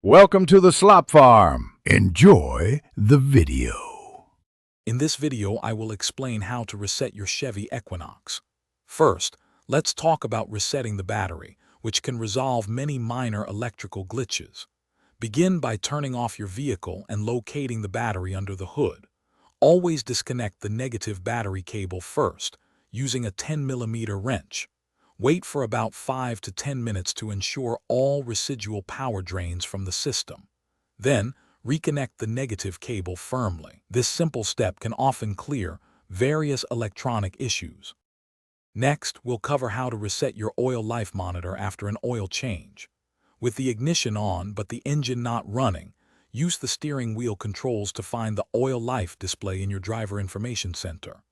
Welcome to the Slop Farm. Enjoy the video. In this video, I will explain how to reset your Chevy Equinox. First, let's talk about resetting the battery, which can resolve many minor electrical glitches. Begin by turning off your vehicle and locating the battery under the hood. Always disconnect the negative battery cable first, using a 10mm wrench. Wait for about 5 to 10 minutes to ensure all residual power drains from the system. Then, reconnect the negative cable firmly. This simple step can often clear various electronic issues. Next, we'll cover how to reset your oil life monitor after an oil change. With the ignition on but the engine not running, use the steering wheel controls to find the oil life display in your driver information center.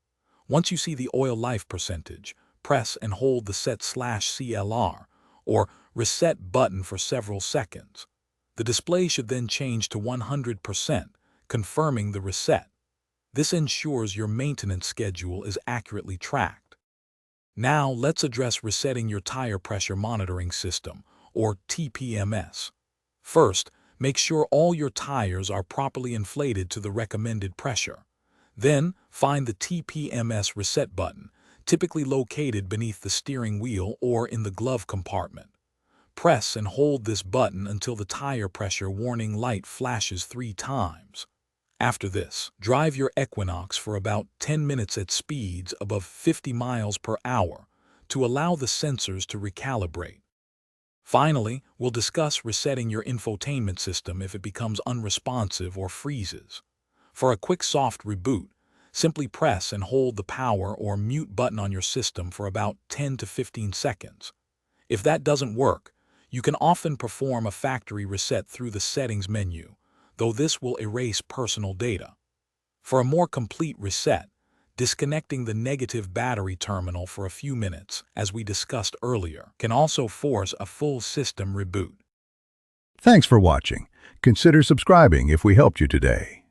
Once you see the oil life percentage, press and hold the Set/CLR or Reset button for several seconds. The display should then change to 100%, confirming the reset. This ensures your maintenance schedule is accurately tracked. Now let's address resetting your tire pressure monitoring system, or TPMS. First, make sure all your tires are properly inflated to the recommended pressure. Then, find the TPMS reset button, typically located beneath the steering wheel or in the glove compartment. Press and hold this button until the tire pressure warning light flashes 3 times. After this, drive your Equinox for about 10 minutes at speeds above 50 miles per hour to allow the sensors to recalibrate. Finally, we'll discuss resetting your infotainment system if it becomes unresponsive or freezes. For a quick soft reboot, simply press and hold the power or mute button on your system for about 10 to 15 seconds. If that doesn't work, you can often perform a factory reset through the settings menu, though this will erase personal data. For a more complete reset, disconnecting the negative battery terminal for a few minutes, as we discussed earlier, can also force a full system reboot. Thanks for watching. Consider subscribing if we helped you today.